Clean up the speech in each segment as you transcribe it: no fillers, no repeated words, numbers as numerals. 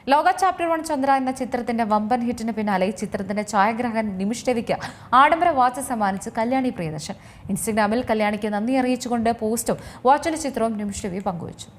ലോക ചാപ്റ്റർ 1 ചന്ദ്ര എന്ന ചിത്രത്തിന്റെ വമ്പൻ ഹിറ്റിന് പിന്നാലെ ചിത്രത്തിന്റെ ഛായാഗ്രാഹകൻ നിമിഷ് രവിക്ക് ആഡംബര വാച്ച് സമ്മാനിച്ച് കല്യാണി പ്രിയദർശൻ. ഇൻസ്റ്റഗ്രാമിൽ കല്യാണിക്ക് നന്ദി അറിയിച്ചുകൊണ്ട് പോസ്റ്റും വാച്ചിന്റെ ചിത്രവും നിമിഷ് രവി പങ്കുവച്ചു.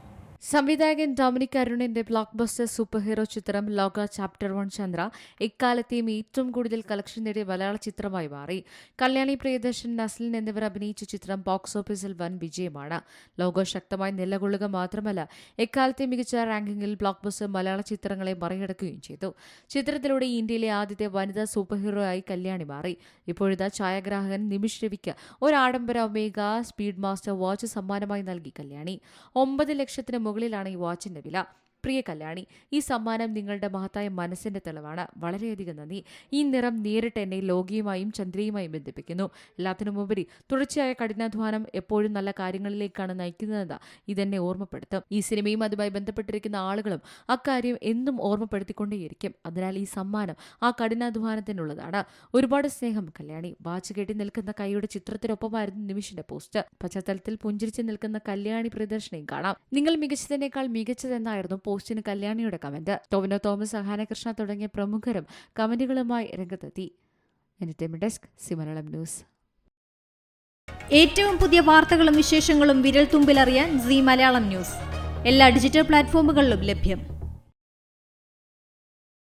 സംവിധായകൻ ഡൊമിനിക് അരുണിന്റെ ബ്ലോക്ക് ബസ്റ്റർ സൂപ്പർ ഹീറോ ചിത്രം ലോക ചാപ്റ്റർ 1 ചന്ദ്ര ഇക്കാലത്തെയും ഏറ്റവും കൂടുതൽ കളക്ഷൻ നേടിയ മലയാള ചിത്രമായി മാറി. കല്യാണി പ്രിയദർശൻ, നസ്ലിൻ എന്നിവർ അഭിനയിച്ച ചിത്രം ബോക്സ് ഓഫീസിൽ വൻ വിജയമാണ്. ലോഗോ ശക്തമായി നിലകൊള്ളുക മാത്രമല്ല, എക്കാലത്തെ മികച്ച റാങ്കിങ്ങിൽ ബ്ലോക്ക് ബസ്റ്റർ മലയാള ചിത്രങ്ങളെ മറികടക്കുകയും ചെയ്തു. ചിത്രത്തിലൂടെ ഇന്ത്യയിലെ ആദ്യത്തെ വനിതാ സൂപ്പർ ഹീറോ ആയി കല്യാണി മാറി. ഇപ്പോഴത്തെ ഛായാഗ്രാഹകൻ നിമിഷ് രവിക്ക് ഒരു ആഡംബര ഒമേഗ സ്പീഡ് മാസ്റ്റർ വാച്ച് സമ്മാനമായി നൽകി കല്യാണി. 9 ലക്ഷത്തിന് മുകളിലാണ് ഈ വാച്ചിന്റെ വില. പ്രിയ കല്യാണി, ഈ സമ്മാനം നിങ്ങളുടെ മഹത്തായ മനസ്സിന്റെ തെളിവാണ്. വളരെയധികം നന്ദി. ഈ നിറം നേരിട്ട് എന്നെ ലോകിയുമായും ചന്ദ്രയുമായും ബന്ധിപ്പിക്കുന്നു. എല്ലാത്തിനുമുപരി തുടർച്ചയായ കഠിനാധ്വാനം എപ്പോഴും നല്ല കാര്യങ്ങളിലേക്കാണ് നയിക്കുന്നതെന്ന് ഇതെന്നെ ഓർമ്മപ്പെടുത്തും. ഈ സിനിമയും അതുമായി ബന്ധപ്പെട്ടിരിക്കുന്ന ആളുകളും അക്കാര്യം എന്നും ഓർമ്മപ്പെടുത്തിക്കൊണ്ടേയിരിക്കും. അതിനാൽ ഈ സമ്മാനം ആ കഠിനാധ്വാനത്തിനുള്ളതാണ്. ഒരുപാട് സ്നേഹം കല്യാണി. വാച്ച് കെട്ടി നിൽക്കുന്ന കൈയുടെ ചിത്രത്തിനൊപ്പമായിരുന്നു നിമിഷിന്റെ പോസ്റ്റ്. പശ്ചാത്തലത്തിൽ പുഞ്ചിരിച്ച് നിൽക്കുന്ന കല്യാണി പ്രിയദർശനെയും കാണാം. നിങ്ങൾ മികച്ചതിനേക്കാൾ മികച്ചതെന്നായിരുന്നു പോസ്റ്റിന് കല്യാണിയുടെ കമന്റ്. ടൊവിനോ തോമസ്, സഹാനകൃഷ്ണ തുടങ്ങിയ പ്രമുഖരും കമന്റുകളുമായി രംഗത്തെത്തി. Desk C Malayalam news. ഏറ്റവും പുതിയ വാർത്തകളും വിശേഷങ്ങളും വിരൽ തുമ്പിലറിയാൻ സി മലയാളം ന്യൂസ് എല്ലാ ഡിജിറ്റൽ പ്ലാറ്റ്ഫോമുകളിലും ലഭ്യം.